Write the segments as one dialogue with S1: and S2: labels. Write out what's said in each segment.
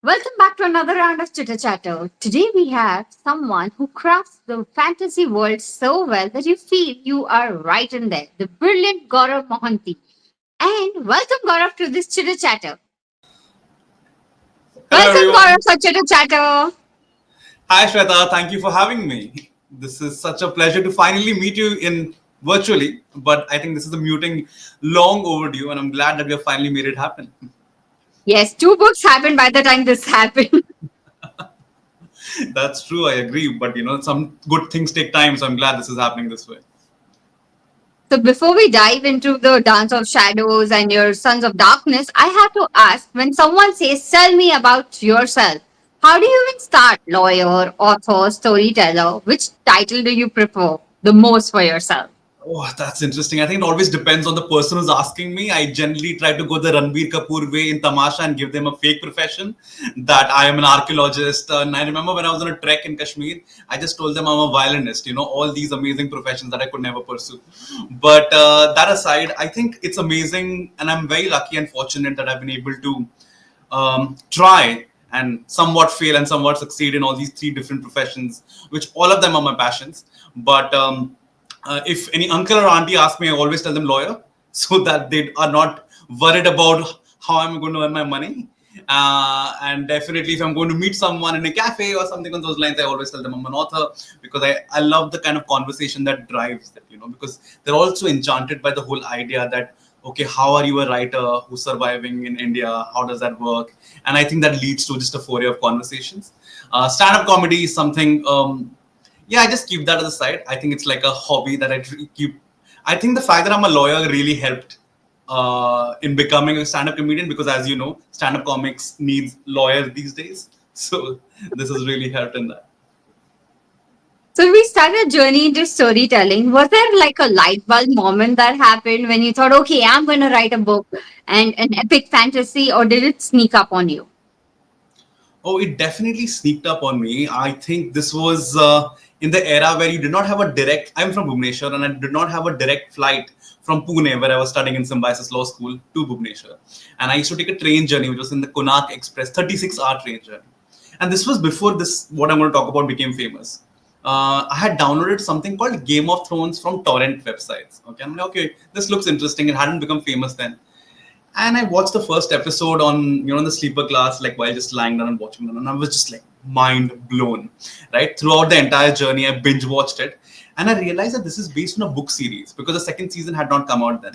S1: Welcome back to another round of Chitter Chatter. Today we have someone who crafts the fantasy world so well that you feel you are right in there. The brilliant Gourav Mohanty. And welcome Gaurav to this Chitter Chatter.
S2: Hello,
S1: Welcome Gaurav
S2: everyone.
S1: for Chitter Chatter.
S2: Hi, Shweta. Thank you for having me. This is such a pleasure to finally meet you in virtually, but I think this is a meeting long overdue, and I'm glad that we have finally made it happen.
S1: Yes, two books happened by the time this happened.
S2: That's true. I agree, but some good things take time, so I'm glad this is happening this way.
S1: So before we dive into the Dance of Shadows and your Sons of Darkness, I have to ask when someone says, tell me about yourself, how do you even start? Lawyer, author, storyteller? Which title do you prefer the most for yourself?
S2: Oh, that's interesting. I think it always depends on the person who's asking me. I generally try to go the Ranbir Kapoor way in Tamasha and give them a fake profession that I am an archaeologist. And I remember when I was on a trek in Kashmir, I just told them I'm a violinist, all these amazing professions that I could never pursue. But that aside, I think it's amazing. And I'm very lucky and fortunate that I've been able to try and somewhat fail and somewhat succeed in all these three different professions, which all of them are my passions. But if any uncle or auntie ask me, I always tell them lawyer so that they are not worried about how I'm going to earn my money. And definitely, if I'm going to meet someone in a cafe or something on those lines, I always tell them I'm an author because I love the kind of conversation that drives that, because they're also enchanted by the whole idea that, okay, how are you a writer who's surviving in India? How does that work? And I think that leads to just a foray of conversations. Stand up comedy is something. Yeah, I just keep that aside. I think it's like a hobby that keep. I think the fact that I'm a lawyer really helped in becoming a stand-up comedian because, as you know, stand-up comics needs lawyers these days. So this has really helped in that.
S1: So we started a journey into storytelling. Was there like a light bulb moment that happened when you thought, okay, I'm going to write a book and an epic fantasy, or did it sneak up on you?
S2: Oh, it definitely sneaked up on me. I think this was in the era where you did not have a direct. I'm from Bhubaneswar, and I did not have a direct flight from Pune, where I was studying in Symbiosis Law School, to Bhubaneswar. And I used to take a train journey, which was in the Konark Express, 36-hour train journey. And this was before this, what I'm going to talk about, became famous. I had downloaded something called Game of Thrones from torrent websites. Okay, I'm like, okay, this looks interesting. It hadn't become famous then, and I watched the first episode on the sleeper class, like while just lying down and watching it, and I was just like mind blown. Right throughout the entire journey, I binge watched it, and I realized that this is based on a book series because the second season had not come out then.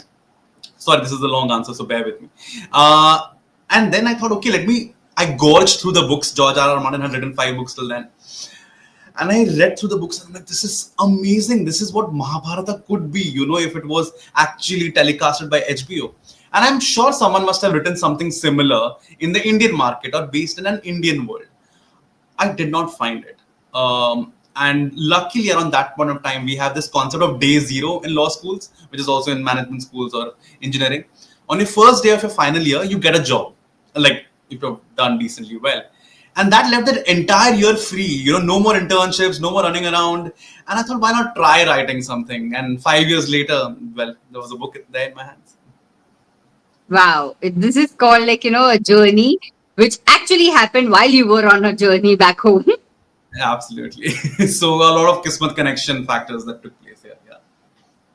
S2: Sorry, this is a long answer, so bear with me. And then I thought, okay, let me. I gorged through the books. George R. R. Martin had written 5 books till then, and I read through the books and I'm like, this is amazing. This is what Mahabharata could be, if it was actually telecasted by HBO. And I'm sure someone must have written something similar in the Indian market or based in an Indian world. I did not find it. And luckily, around that point of time, we have this concept of day zero in law schools, which is also in management schools or engineering. On your first day of your final year, you get a job, like if you've done decently well. And that left that entire year free, no more internships, no more running around. And I thought, why not try writing something? And 5 years later, well, there was a book there in my hands.
S1: Wow, this is called like, a journey which actually happened while you were on a journey back home.
S2: Absolutely. So a lot of Kismet connection factors that took place here. Yeah.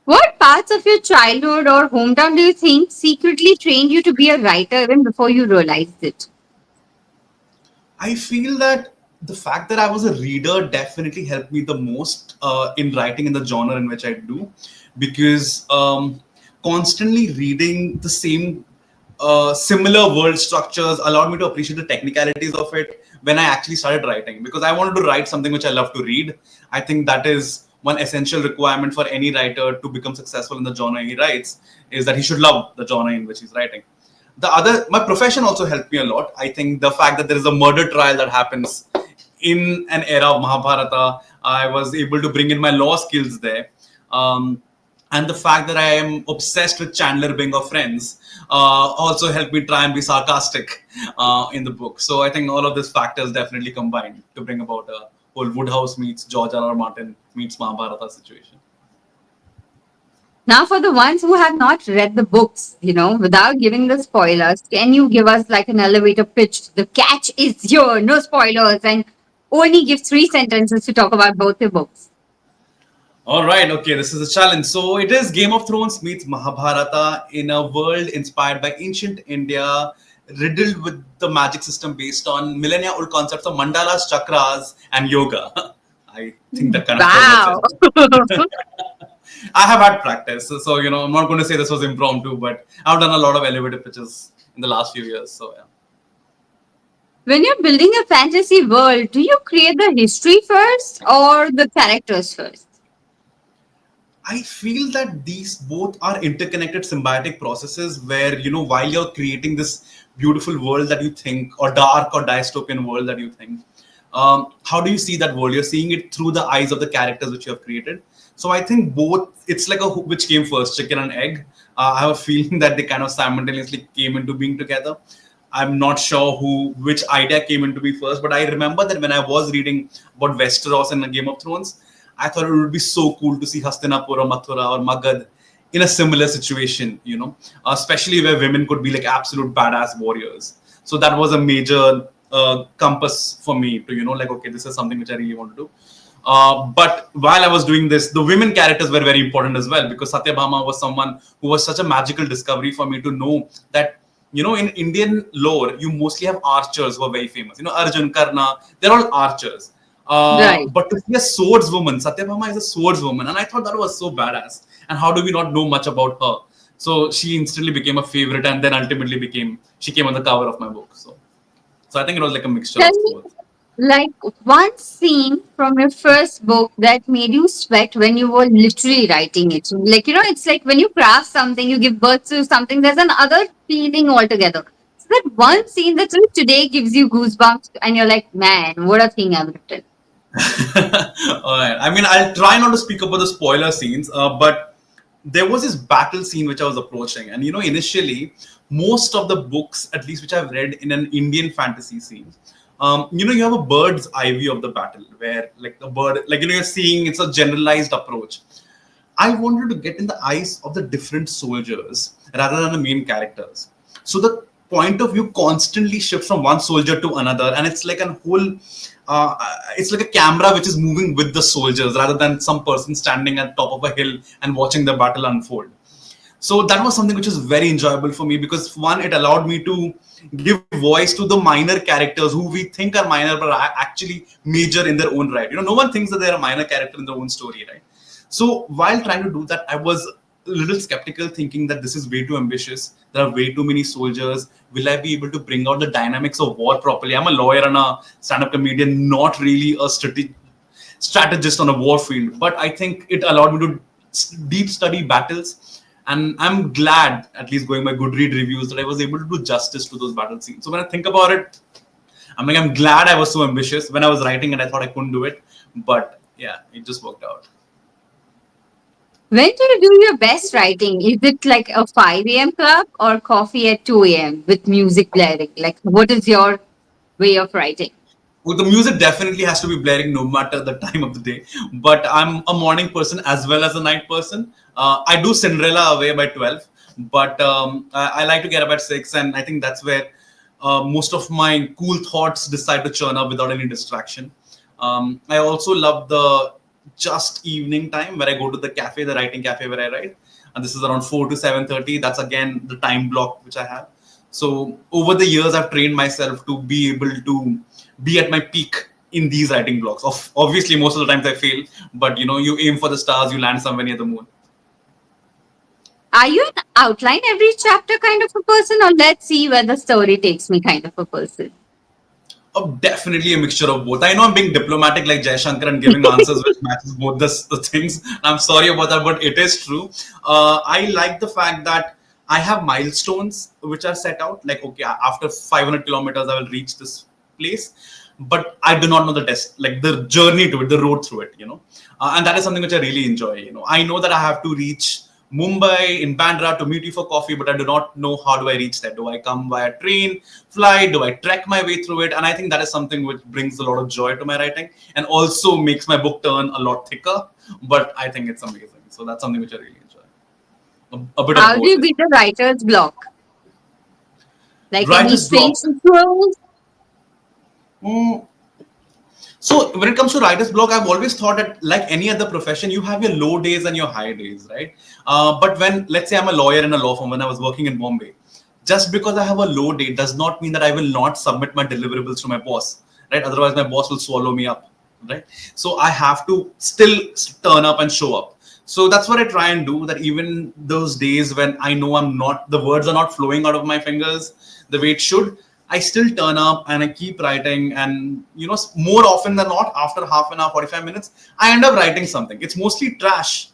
S1: What parts of your childhood or hometown do you think secretly trained you to be a writer even before you realized it?
S2: I feel that the fact that I was a reader definitely helped me the most in writing in the genre in which I do, because constantly reading the same similar world structures allowed me to appreciate the technicalities of it when I actually started writing. Because I wanted to write something which I love to read. I think that is one essential requirement for any writer to become successful in the genre he writes, is that he should love the genre in which he's writing. My profession also helped me a lot. I think the fact that there is a murder trial that happens in an era of Mahabharata, I was able to bring in my law skills there. And the fact that I am obsessed with Chandler Bing of Friends also helped me try and be sarcastic in the book. So I think all of these factors definitely combined to bring about a whole Woodhouse meets George R. R. Martin meets Mahabharata situation.
S1: Now, for the ones who have not read the books, without giving the spoilers, can you give us like an elevator pitch? The catch is here, no spoilers, and only give 3 sentences to talk about both the books.
S2: All right, okay, this is a challenge. So it is Game of Thrones meets Mahabharata in a world inspired by ancient India, riddled with the magic system based on millennia old concepts of mandalas, chakras, and yoga. I think that kind of covers
S1: Wow.
S2: it. I have had practice, so I'm not going to say this was impromptu, but I've done a lot of elevator pitches in the last few years. So yeah.
S1: When you're building a fantasy world, do you create the history first or the characters first?
S2: I feel that these both are interconnected symbiotic processes where, while you're creating this beautiful world that you think, or dark or dystopian world that you think, how do you see that world? You're seeing it through the eyes of the characters which you have created. So I think both, it's like which came first, chicken and egg. I have a feeling that they kind of simultaneously came into being together. I'm not sure which idea came into be first, but I remember that when I was reading about Westeros and the Game of Thrones, I thought it would be so cool to see Hastinapur or Mathura or Magad in a similar situation, especially where women could be like absolute badass warriors. So that was a major compass for me to, like, okay, this is something which I really want to do. But while I was doing this, the women characters were very important as well because Satyabhama was someone who was such a magical discovery for me to know that in Indian lore, you mostly have archers who are very famous. Arjun, Karna, they're all archers.
S1: Right.
S2: But to see a swordswoman, Satyabhama is a swordswoman, and I thought that was so badass. And how do we not know much about her? So she instantly became a favorite, and then ultimately she came on the cover of my book. So I think it was like a mixture
S1: Tell
S2: of
S1: me,
S2: both.
S1: like, one scene from your first book that made you sweat when you were literally writing it. Like, it's like when you craft something, you give birth to something, there's another feeling altogether. So that one scene that really today gives you goosebumps, and you're like, man, what a thing I've written.
S2: All right. I mean, I'll try not to speak about the spoiler scenes, but there was this battle scene which I was approaching, and initially, most of the books, at least which I've read in an Indian fantasy scene, you have a bird's eye view of the battle, where like the bird, like you're seeing it's a generalized approach. I wanted to get in the eyes of the different soldiers rather than the main characters. So the point of view constantly shifts from one soldier to another, and it's like a whole, it's like a camera which is moving with the soldiers rather than some person standing at top of a hill and watching the battle unfold. So that was something which was very enjoyable for me because one, it allowed me to give voice to the minor characters who we think are minor but are actually major in their own right. No one thinks that they're a minor character in their own story, right? So while trying to do that, I was a little skeptical, thinking that this is way too ambitious. There are way too many soldiers. Will I be able to bring out the dynamics of war properly? I'm a lawyer and a stand-up comedian, not really a strategist on a war field. But I think it allowed me to deep study battles. And I'm glad, at least going by Goodread reviews, that I was able to do justice to those battle scenes. So when I think about it, I'm glad I was so ambitious when I was writing and I thought I couldn't do it. But yeah, it just worked out.
S1: When do you do your best writing? Is it like a 5 a.m. club or coffee at 2 a.m. with music blaring? Like, what is your way of writing?
S2: Well, the music definitely has to be blaring no matter the time of the day. But I'm a morning person as well as a night person. I do Cinderella away by 12, but I like to get up at 6. And I think that's where most of my cool thoughts decide to churn up without any distraction. I also love the just evening time where I go to the cafe, the writing cafe where I write. And this is around 4 to 7:30. That's again the time block which I have. So over the years, I've trained myself to be able to be at my peak in these writing blocks. Obviously, most of the times I fail, but you aim for the stars, you land somewhere near the moon.
S1: Are you an outline every chapter kind of a person, or let's see where the story takes me kind of a person?
S2: Definitely a mixture of both. I know I'm being diplomatic like Jai Shankar and giving answers which matches both the things. I'm sorry about that, but it is true. I like the fact that I have milestones which are set out. Like, okay, after 500 kilometers, I will reach this place. But I do not know the test, like the journey to it, the road through it, and that is something which I really enjoy. I know that I have to reach Mumbai in Bandra to meet you for coffee, but I do not know how do I reach there. Do I come via train, fly? Do I trek my way through it? And I think that is something which brings a lot of joy to my writing and also makes my book turn a lot thicker. But I think it's amazing. So that's something which I really enjoy. A bit of
S1: How do
S2: both.
S1: you beat the writer's block? Like any
S2: Writer's
S1: strange
S2: block.
S1: rituals?
S2: Mm, So when it comes to writer's block, I've always thought that like any other profession, you have your low days and your high days, right? But when, let's say I'm a lawyer in a law firm, when I was working in Bombay, just because I have a low day does not mean that I will not submit my deliverables to my boss, right? Otherwise, my boss will swallow me up, right? So I have to still turn up and show up. So that's what I try and do. That even those days when I know I'm not, the words are not flowing out of my fingers the way it should, I still turn up and I keep writing. And more often than not, after half an hour, 45 minutes, I end up writing something. It's mostly trash,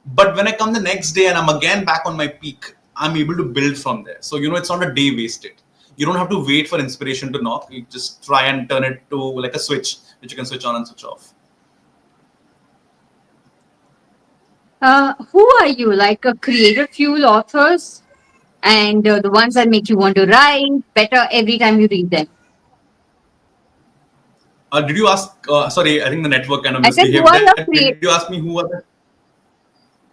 S2: but when I come the next day and I'm again back on my peak, I'm able to build from there. So it's not a day wasted. You don't have to wait for inspiration to knock. You just try and turn it to like a switch, which you can switch on and switch off.
S1: Who are you? Like a creative fuel authors and the ones that make you want to write better every time you read them.
S2: Did you ask? Sorry, I think the network kind of
S1: I said,
S2: misbehaved there. Did you ask me who are the?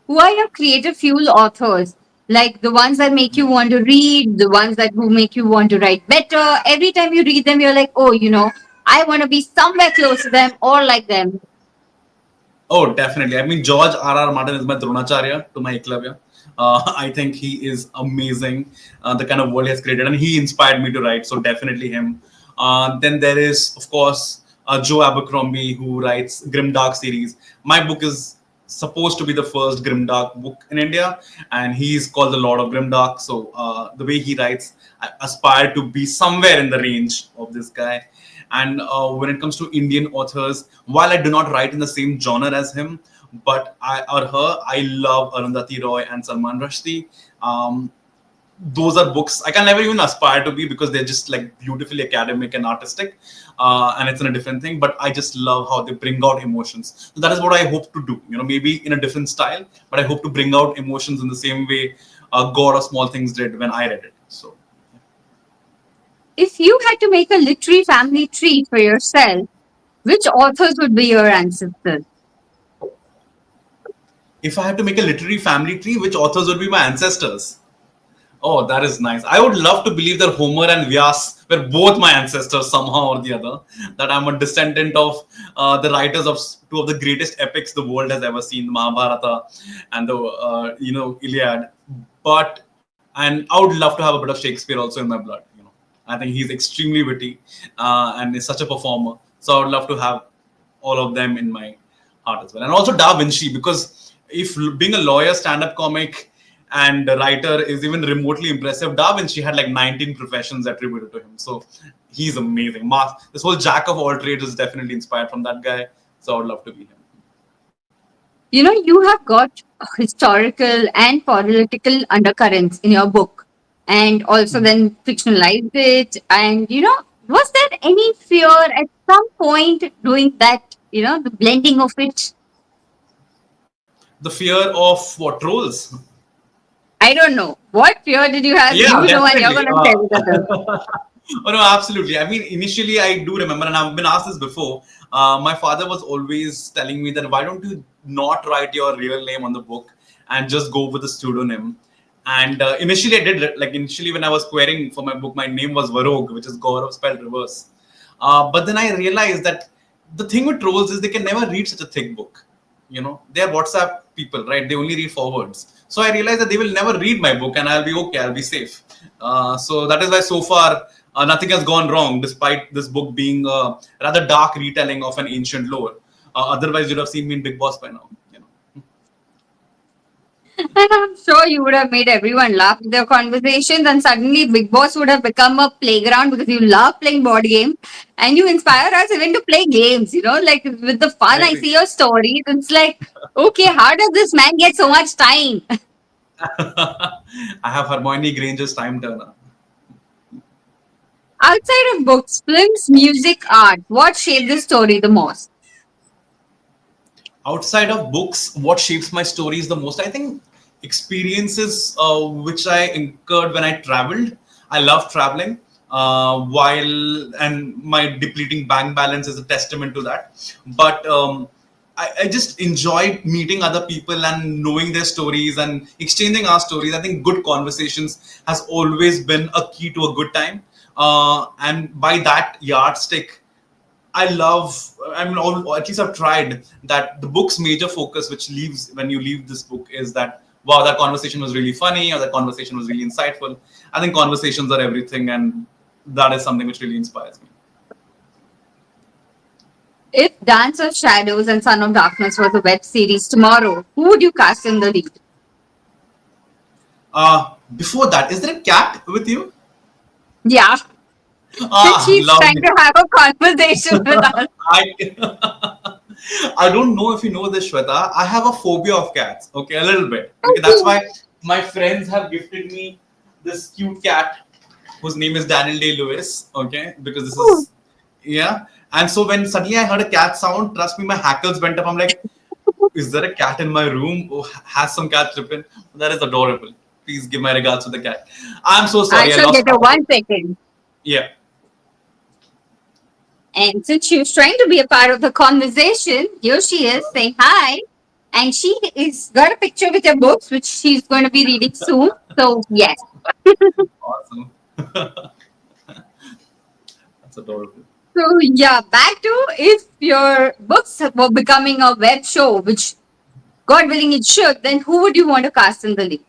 S1: who are your creative fuel authors? Like the ones that make you want to read, the ones that who make you want to write better. Every time you read them, you're like, oh, I want to be somewhere close to them or like them.
S2: Oh, definitely. I mean, George R. R. Martin is my Dronacharya to my Eklavya. I think he is amazing, the kind of world he has created, and he inspired me to write. So definitely him. Then there is, of course, Joe Abercrombie, who writes Grimdark series. My book is supposed to be the first Grimdark book in India, and he's called the Lord of Grimdark. So the way he writes, I aspire to be somewhere in the range of this guy. And when it comes to Indian authors, while I do not write in the same genre as him, but I or her, I love Arundhati Roy and Salman Rushdie. Those are books I can never even aspire to be because they're just like beautifully academic and artistic, and it's in a different thing. But I just love how they bring out emotions. So that is what I hope to do. Maybe in a different style, but I hope to bring out emotions in the same way God of Small Things did when I read it. So
S1: If you had to make a literary family tree for yourself, which authors would be your ancestors?
S2: if I had to make a literary family tree, which authors would be my ancestors? Oh, that is nice. I would love to believe that Homer and Vyas were both my ancestors somehow or the other. That I'm a descendant of the writers of two of the greatest epics the world has ever seen, the Mahabharata and the Iliad. But and I would love to have a bit of Shakespeare also in my blood. I think he's extremely witty and is such a performer. So I would love to have all of them in my heart as well. And also Da Vinci, because if being a lawyer, stand-up comic, and a writer is even remotely impressive, Da Vinci had like 19 professions attributed to him. So he's amazing. This whole jack of all trades is definitely inspired from that guy. So I would love to be him.
S1: You have got historical and political undercurrents in your book and also then fictionalized it. And, was there any fear at some point doing that, the blending of it?
S2: The fear of what trolls?
S1: I don't know. What fear did you have?
S2: Yeah,
S1: You know, and you're
S2: definitely.
S1: going to share with others.
S2: Oh no, absolutely. I mean, initially I do remember, and I've been asked this before. My father was always telling me that why don't you not write your real name on the book and just go with a pseudonym. And initially I did, like initially when I was querying for my book, my name was Varog, which is Gaurav spelled reverse. But then I realized that the thing with trolls is they can never read such a thick book. They're WhatsApp people, right? They only read forwards. So I realized that they will never read my book, and I'll be okay, I'll be safe. So that is why so far nothing has gone wrong, despite this book being a rather dark retelling of an ancient lore. Otherwise you'd have seen me in Big Boss by now.
S1: And I'm sure you would have made everyone laugh with your conversations, and suddenly Big Boss would have become a playground because you love playing board games and you inspire us even to play games, like with the
S2: I
S1: fun I
S2: agree.
S1: see your stories. It's like, okay, how does this man get so much time?
S2: I have Hermione Granger's time turner.
S1: Outside of books, films, music, art, what shaped the story the most?
S2: Outside of books, what shapes my stories the most? I think experiences which I incurred when I traveled. I love traveling. While and my depleting bank balance is a testament to that. But I just enjoyed meeting other people and knowing their stories and exchanging our stories. I think good conversations has always been a key to a good time. And by that yardstick, I love, I mean, or at least I've tried that the book's major focus, which leaves when you leave this book, is that, wow, that conversation was really funny or that conversation was really insightful. I think conversations are everything, and that is something which really inspires me.
S1: If Dance of Shadows and Son of Darkness was a web series tomorrow, who would you cast in the lead?
S2: Before that, is there a cat with you?
S1: Yeah,
S2: Ah,
S1: she's trying
S2: lovely.
S1: to have a conversation with us.
S2: I I don't know if you know this, Shweta. I have a phobia of cats. Okay, a little bit. Okay, that's why my friends have gifted me this cute cat whose name is Daniel Day Lewis. Okay, because this is yeah. And so when suddenly I heard a cat sound, trust me, my hackles went up. I'm like, is there a cat in my room? Oh, has some cat tripping? That is adorable. Please give my regards to the cat. I'm so
S1: I
S2: sorry. I
S1: shall
S2: lost
S1: get
S2: track
S1: a
S2: of it.
S1: 1 second.
S2: Yeah.
S1: And since she was trying to be a part of the conversation, here she is saying hi. And she is got a picture with her books, which she's going to be reading soon. So, yes.
S2: Awesome. That's adorable.
S1: So, yeah, back to if your books were becoming a web show, which God willing it should, then who would you want to cast in the lead?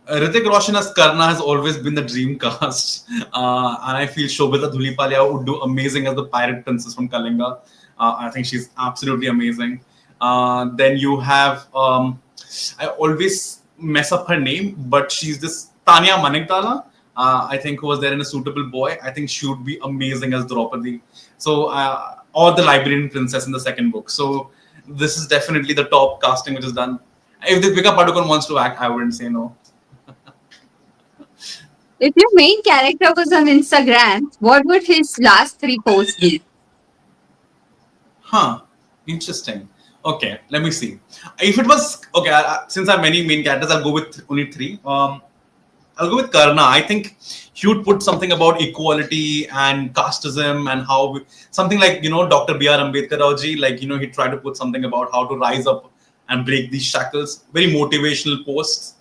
S2: Hrithik Roshan as Karna has always been the dream cast, and I feel Shobhita Dhulipalia would do amazing as the pirate princess from Kalinga. I think she's absolutely amazing. Then you have I always mess up her name, but she's this Tanya Manikdala. I think who was there in A Suitable Boy. I think she would be amazing as Draupadi. So or the Librarian Princess in the second book. So this is definitely the top casting which is done. If Deepika Padukone wants to act, I wouldn't say no.
S1: If your main character was on Instagram, what would his last 3 posts be?
S2: Huh. Interesting. Okay, let me see. If it was okay, since I have many main characters, I'll go with only three. I'll go with Karna. I think he would put something about equality and casteism and how something like Dr. B.R. Ambedkar Rauji, like he tried to put something about how to rise up and break these shackles. Very motivational posts.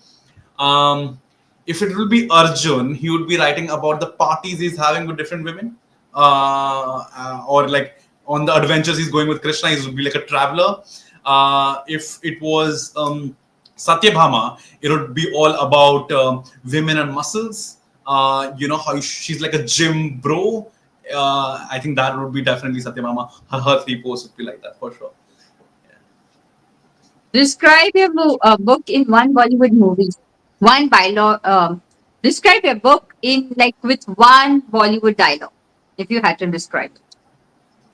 S2: Um, if it will be Arjun, he would be writing about the parties he's having with different women, or like on the adventures he's going with Krishna. He would be like a traveler. If it was Satyabhama, it would be all about women and muscles. How she's like a gym bro. I think that would be definitely Satyabhama. Her 3 posts would be like that for sure.
S1: Describe your book in one Bollywood movie. One dialogue. Describe your book in like with one Bollywood dialogue, if you had to describe it.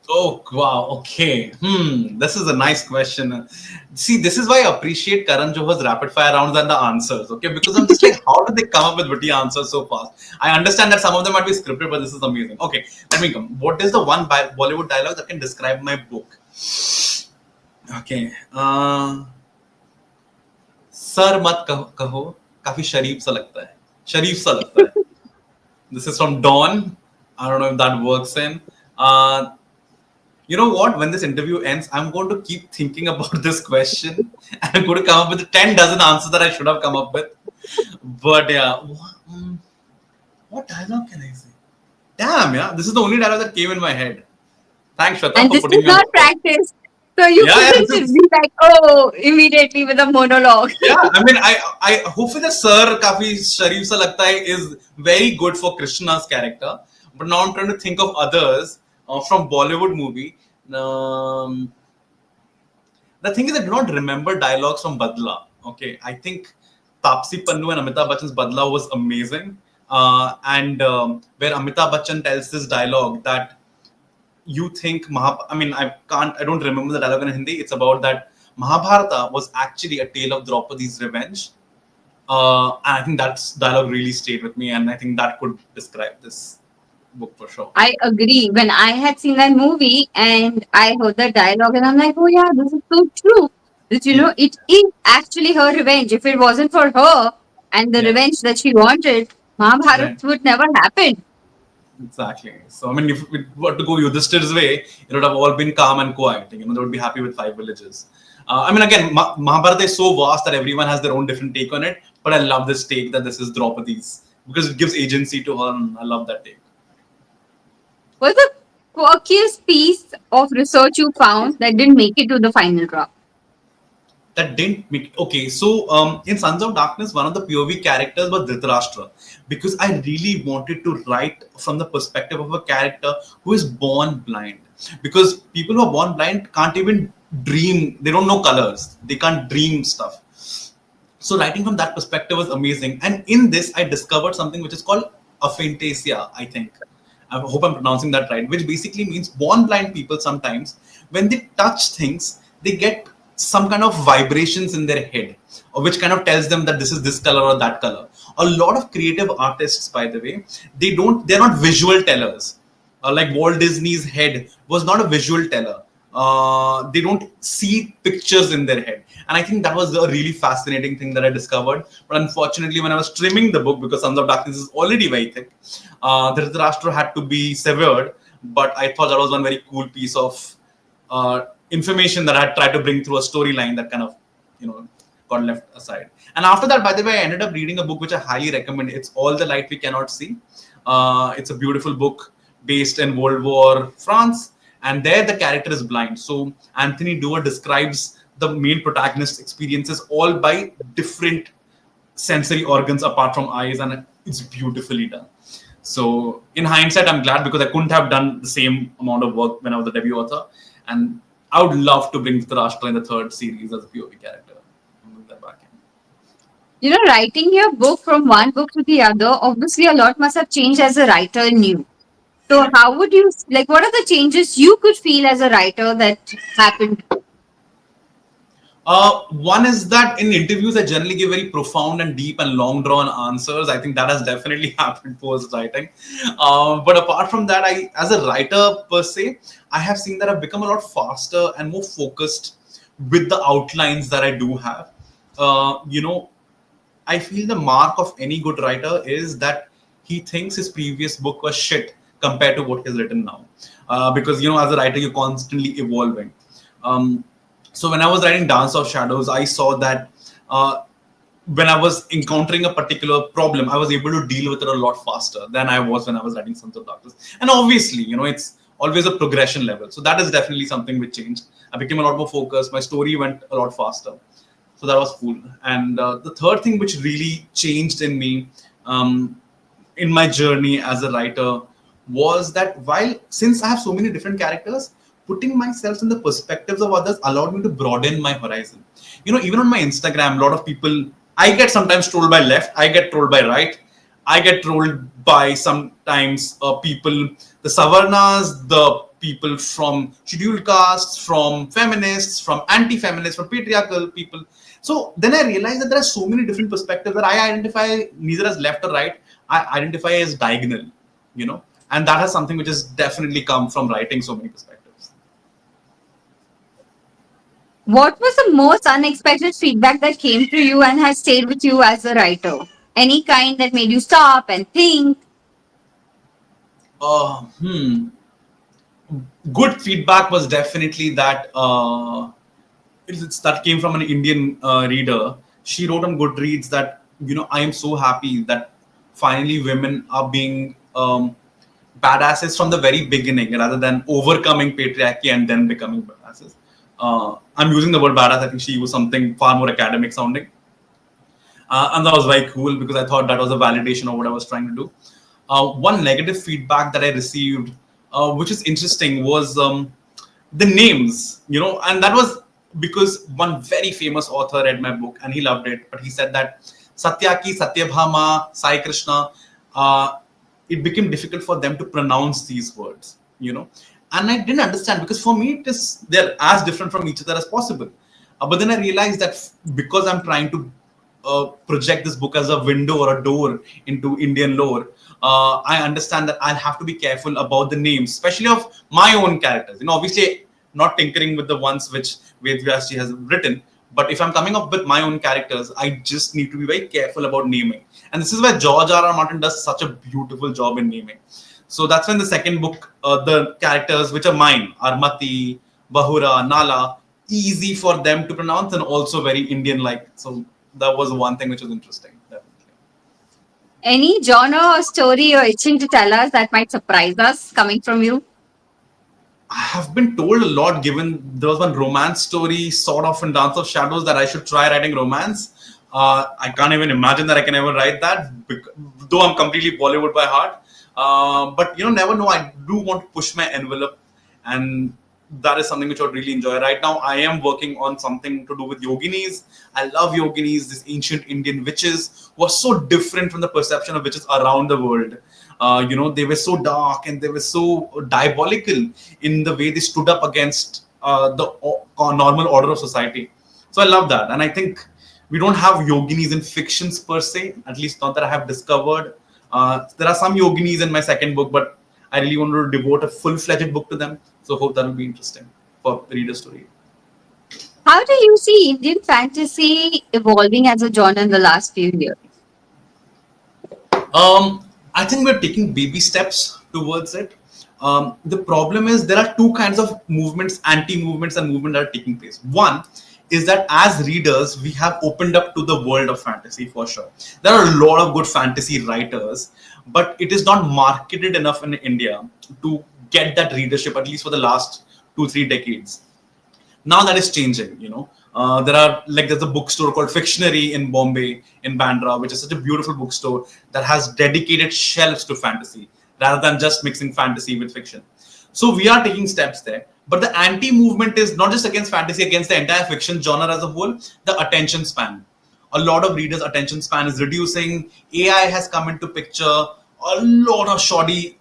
S2: Oh wow, okay. This is a nice question. See, this is why I appreciate Karan Johar's rapid fire rounds and the answers. Okay, because I'm just like, how do they come up with witty answers so fast? I understand that some of them might be scripted, but this is amazing. Okay, let me come. What is the one Bollywood dialogue that can describe my book? Okay. Sir मत कहो काफी शरीफ सा लगता है शरीफ सा लगता है This is from Dawn. I don't know if that works in. You know what? When this interview ends, I'm going to keep thinking about this question. I'm going to come up with 10 dozen answers that I should have come up with. But yeah, what dialogue can I say? Damn, yeah, this is the only dialogue that came in my head. Thanks, Shweta,
S1: And
S2: for
S1: this
S2: putting
S1: is
S2: me on the
S1: not
S2: spot.
S1: practice. So you
S2: Yeah, yeah,
S1: couldn't
S2: this
S1: just
S2: is
S1: be like, oh, immediately with a monologue.
S2: yeah. I mean, I hopefully the Sir Kafi Sharif sa lagta hai is very good for Krishna's character. But now I'm trying to think of others from Bollywood movie. Um, the thing is, I do not remember dialogues from Badla. Okay, I think Tapsi Pannu and Amitabh Bachchan's Badla was amazing. And where Amitabh Bachchan tells this dialogue that you think I don't remember the dialogue in Hindi. It's about that Mahabharata was actually a tale of Draupadi's revenge. And I think that dialogue really stayed with me, and I think that could describe this book for sure.
S1: I agree. When I had seen that movie and I heard the dialogue, and I'm like, oh yeah, this is so true. That
S2: Yeah,
S1: it is actually her revenge. If it wasn't for her and the
S2: yeah,
S1: revenge that she wanted,
S2: right.
S1: Mahabharata would never happen.
S2: Exactly. So I mean, if it were to go Yudhishthir's way, it would have all been calm and quiet. They would be happy with five villages. I mean, again, Mahabharata is so vast that everyone has their own different take on it. But I love this take that this is Draupadi's because it gives agency to her, and I love that take.
S1: What's the quirkiest piece of research you found that didn't make it to the final draft?
S2: That didn't make okay. So in Sons of Darkness, one of the POV characters was Dhritarashtra because I really wanted to write from the perspective of a character who is born blind. Because people who are born blind can't even dream; they don't know colors, they can't dream stuff. So writing from that perspective was amazing. And in this, I discovered something which is called aphantasia, I think. I hope I'm pronouncing that right, which basically means born blind people sometimes, when they touch things, they get some kind of vibrations in their head, or which kind of tells them that this is this color or that color. A lot of creative artists, by the way, they're not visual tellers. Like Walt Disney's head was not a visual teller. They don't see pictures in their head. And I think that was a really fascinating thing that I discovered. But unfortunately, when I was trimming the book, because Sons of Darkness is already very thick, Dhritarashtra had to be severed. But I thought that was one very cool piece of information that I had tried to bring through a storyline that kind of, you know, got left aside. And after that, by the way, I ended up reading a book which I highly recommend. It's All the Light We Cannot See. It's a beautiful book based in World War France, and there the character is blind. So Anthony Doerr describes the main protagonist's experiences all by different sensory organs apart from eyes, and it's beautifully done. So in hindsight, I'm glad because I couldn't have done the same amount of work when I was the debut author, and I would love to bring Dhritarashtra in the third series as a POV character. Move that back in.
S1: Writing your book from one book to the other, obviously a lot must have changed as a writer in you. So how would you like? What are the changes you could feel as a writer that happened?
S2: One is that in interviews, I generally give very profound and deep and long drawn answers. I think that has definitely happened post writing. But apart from that, as a writer per se, I have seen that I've become a lot faster and more focused with the outlines that I do have. You know, I feel the mark of any good writer is that he thinks his previous book was shit compared to what he's written now. Because, as a writer, you're constantly evolving. So when I was writing Dance of Shadows, I saw that when I was encountering a particular problem, I was able to deal with it a lot faster than I was when I was writing Sons of Darkness. And obviously, it's always a progression level. So that is definitely something which changed. I became a lot more focused. My story went a lot faster. So that was cool. And the third thing which really changed in me in my journey as a writer was that since I have so many different characters, putting myself in the perspectives of others allowed me to broaden my horizon. Even on my Instagram, a lot of people, I get sometimes trolled by left, I get trolled by right, I get trolled by sometimes people, the Savarnas, the people from scheduled castes, from feminists, from anti-feminists, from patriarchal people. So then I realized that there are so many different perspectives that I identify neither as left or right, I identify as diagonal, and that is something which has definitely come from writing so many perspectives.
S1: What was the most unexpected feedback that came to you and has stayed with you as a writer? Any kind that made you stop and think?
S2: Uh, hmm. Good feedback was definitely that that came from an Indian reader. She wrote on Goodreads that I am so happy that finally women are being badasses from the very beginning rather than overcoming patriarchy and then becoming badasses. I'm using the word badass. I think she used something far more academic sounding. And that was very cool because I thought that was a validation of what I was trying to do. One negative feedback that I received, which is interesting, was the names, and that was because one very famous author read my book and he loved it, but he said that Satyaki, Satyabhama, Sai Krishna, it became difficult for them to pronounce these words, and I didn't understand because for me they're as different from each other as possible. But then I realized that because I'm trying to project this book as a window or a door into Indian lore, I understand that I'll have to be careful about the names, especially of my own characters. Obviously not tinkering with the ones which Ved Vyasji has written, but if I'm coming up with my own characters, I just need to be very careful about naming. And this is where George R. R. Martin does such a beautiful job in naming. So that's when the second book, the characters which are mine are Mati, Bahura, Nala, easy for them to pronounce and also very Indian like. So that was one thing which was interesting. Definitely.
S1: Any genre or story you're itching to tell us that might surprise us coming from you?
S2: I have been told a lot, given there was one romance story, sort of in Dance of Shadows, that I should try writing romance. I can't even imagine that I can ever write that, though I'm completely Bollywood by heart. But never know. I do want to push my envelope, and that is something which I would really enjoy. Right now, I am working on something to do with yoginis. I love yoginis, these ancient Indian witches who are so different from the perception of witches around the world. They were so dark and they were so diabolical in the way they stood up against the normal order of society. So I love that, and I think we don't have yoginis in fictions per se, at least not that I have discovered. There are some yoginis in my second book, but I really want to devote a full-fledged book to them. So hope that will be interesting for readers to read.
S1: How do you see Indian fantasy evolving as a genre in the last few years?
S2: I think we're taking baby steps towards it. The problem is there are two kinds of movements, anti-movements and movements that are taking place. One is that as readers, we have opened up to the world of fantasy for sure. There are a lot of good fantasy writers, but it is not marketed enough in India to get that readership, at least for the last 2-3 decades. Now that is changing. There's a bookstore called Fictionary in Bombay, in Bandra, which is such a beautiful bookstore that has dedicated shelves to fantasy rather than just mixing fantasy with fiction. So we are taking steps there. But the anti-movement is not just against fantasy, against the entire fiction genre as a whole. The attention span, a lot of readers' attention span is reducing. AI has come into picture. A lot of shoddy,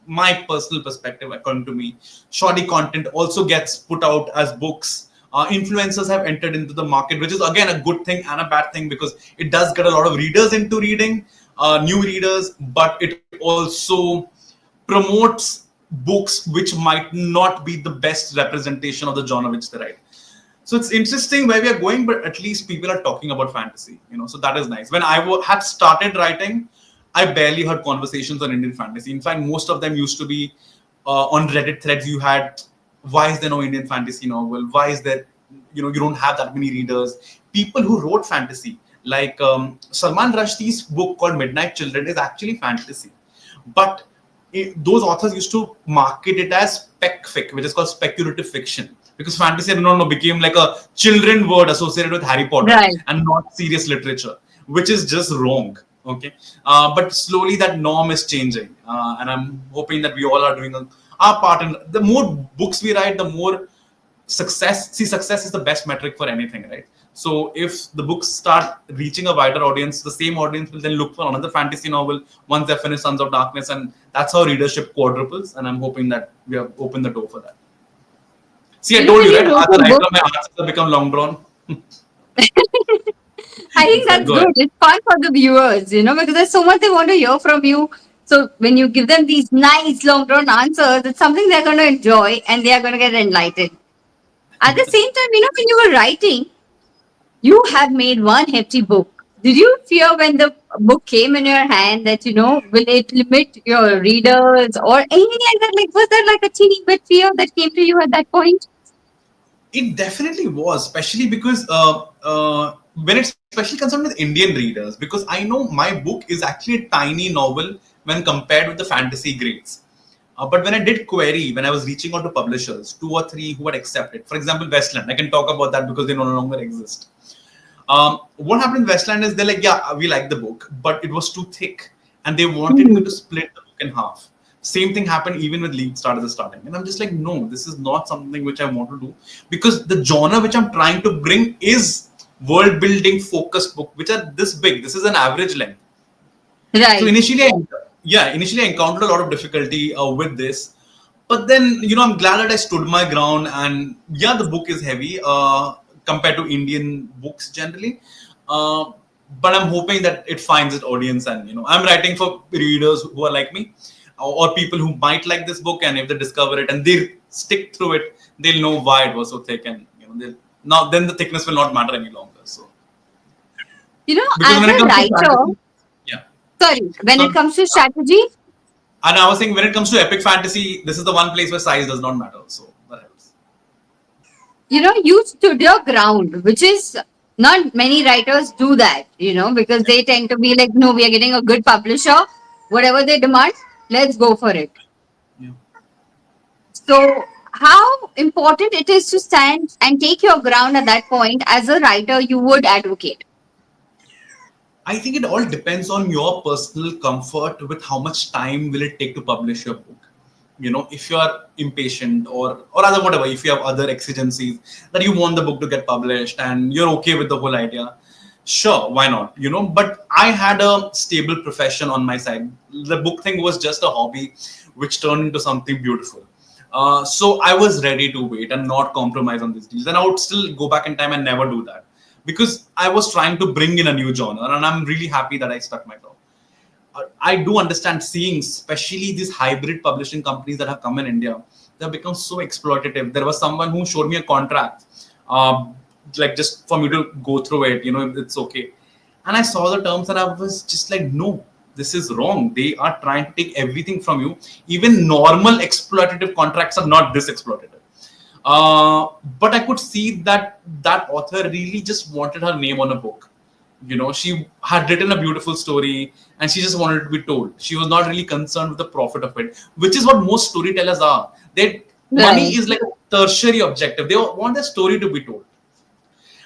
S2: my personal perspective, according to me, shoddy content also gets put out as books. Influencers have entered into the market, which is again a good thing and a bad thing, because it does get a lot of readers into reading, new readers, but it also promotes books which might not be the best representation of the genre which they write. So it's interesting where we are going, but at least people are talking about fantasy, so that is nice. When had started writing, I barely heard conversations on Indian fantasy. In fact, most of them used to be on Reddit threads. You had, why is there no Indian fantasy novel? Why is there, you don't have that many readers? People who wrote fantasy, like Salman Rushdie's book called Midnight Children is actually fantasy. But those authors used to market it as spec fic, which is called speculative fiction. Because fantasy, I don't know, became like a children word associated with Harry Potter
S1: Right.
S2: and not serious literature, which is just wrong. Okay, but slowly that norm is changing, and I'm hoping that we all are doing our part. And the more books we write, the more success. See, success is the best metric for anything, right? So if the books start reaching a wider audience, the same audience will then look for another fantasy novel once they finish Sons of Darkness, and that's how readership quadruples. And I'm hoping that we have opened the door for that. See, I told
S1: When
S2: you,
S1: you
S2: right?
S1: wrote
S2: As a
S1: a
S2: writer,
S1: book,
S2: my answers have become long drawn.
S1: I think
S2: Sorry,
S1: that's
S2: go
S1: good.
S2: ahead.
S1: It's fun for the viewers, because there's so much they want to hear from you. So when you give them these nice long drawn answers, it's something they're going to enjoy and they are going to get enlightened. At the same time, when you were writing, you have made one hefty book. Did you fear when the book came in your hand that, will it limit your readers or anything like that? Like, was there like a teeny bit fear that came to you at that point?
S2: It definitely was, especially because when it's especially concerned with Indian readers, because I know my book is actually a tiny novel when compared with the fantasy grades. But when I did query, when I was reaching out to publishers, two or three who had accepted, for example, Westland, I can talk about that because they no longer exist. What happened in Westland is they're like, yeah, we like the book, but it was too thick, and they wanted me to split the book in half. Same thing happened even with League Start at the starting, and I'm just like, no, this is not something which I want to do, because the genre which I'm trying to bring is world building focused book, which are this big. This is an average length. So
S1: Right.
S2: initially I encountered a lot of difficulty with this, but then I'm glad that I stood my ground. And yeah, the book is heavy compared to Indian books generally, uh, but I'm hoping that it finds its audience. And I'm writing for readers who are like me, or people who might like this book, and if they discover it and they stick through it, they'll know why it was so thick, and now then the thickness will not matter any longer. So because
S1: As
S2: when it
S1: a
S2: comes to
S1: writer,
S2: fantasy, yeah.
S1: sorry, when it
S2: So
S1: comes to strategy,
S2: And I was saying when it comes to epic fantasy, this is the one place where size does not matter. So that helps.
S1: You stood your ground, which is not many writers do that, because they tend to be like, no, we are getting a good publisher, whatever they demand, let's go for it.
S2: Yeah.
S1: So, how important it is to stand and take your ground at that point as a writer you would advocate?
S2: I think it all depends on your personal comfort with how much time will it take to publish your book. If you are impatient or other whatever, if you have other exigencies that you want the book to get published and you're okay with the whole idea, sure, why not? But I had a stable profession on my side. The book thing was just a hobby, which turned into something beautiful. So I was ready to wait and not compromise on these deals. And I would still go back in time and never do that because I was trying to bring in a new genre, and I'm really happy that I stuck my tongue. I do understand seeing, especially these hybrid publishing companies that have come in India, they've become so exploitative. There was someone who showed me a contract, like just for me to go through it, it's okay. And I saw the terms and I was just like, no, this is wrong. They are trying to take everything from you. Even normal exploitative contracts are not this exploitative. But I could see that that author really just wanted her name on a book. She had written a beautiful story and she just wanted to be told. She was not really concerned with the profit of it, which is what most storytellers are. They Money
S1: Right.
S2: is like a tertiary objective. They want their story to be told.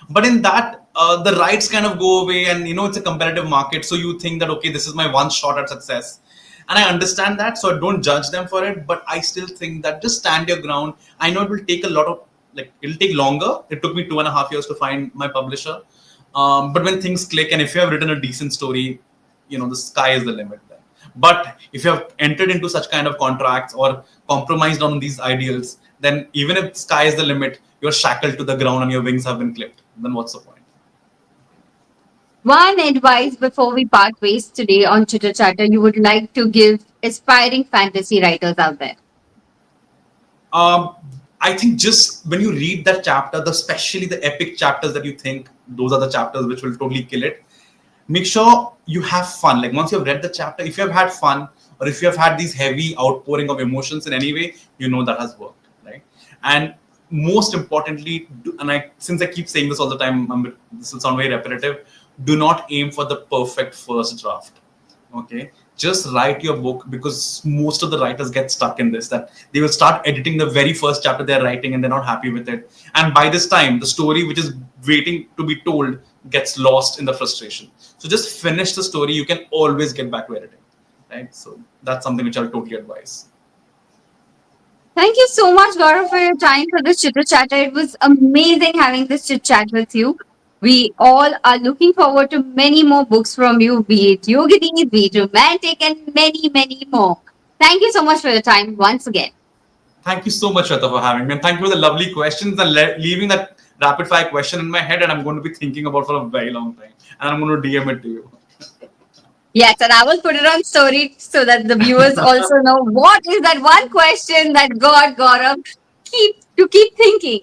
S2: But in that, the rights kind of go away, and it's a competitive market. So you think that okay, this is my one shot at success, and I understand that. So I don't judge them for it, but I still think that just stand your ground. I know it will take a lot of it'll take longer. It took me 2.5 years to find my publisher, but when things click, and if you have written a decent story, the sky is the limit then. But if you have entered into such kind of contracts or compromised on these ideals, then even if sky is the limit, you're shackled to the ground and your wings have been clipped. Then what's the point?
S1: One advice before we part ways today on Chitter Chatter you would like to give aspiring fantasy writers out there.
S2: Um, I think just when you read that chapter, especially the epic chapters that you think those are the chapters which will totally kill it, make sure you have fun. Like once you've read the chapter, if you have had fun or if you have had these heavy outpouring of emotions in any way, that has worked, right? And most importantly, and since I keep saying this all the time, this will sound very repetitive. Do not aim for the perfect first draft. Okay, just write your book, because most of the writers get stuck in this, that they will start editing the very first chapter they're writing and they're not happy with it, and by this time the story which is waiting to be told gets lost in the frustration. So just finish the story. You can always get back to editing, right? So that's something which I'll totally advise.
S1: Thank you so much, Gaurav, for your time for this chitter chatter. It was amazing having this chit chat with you. We all are looking forward to many more books from you, be it Yogini, be it romantic, and many, many more. Thank you so much for your time once again.
S2: Thank you so much, Shweta, for having me, and thank you for the lovely questions and leaving that rapid fire question in my head, and I'm going to be thinking about for a very long time, and I'm going to DM it to you.
S1: Yes, and I will put it on story so that the viewers also know what is that one question that God, Gaurav, keep thinking.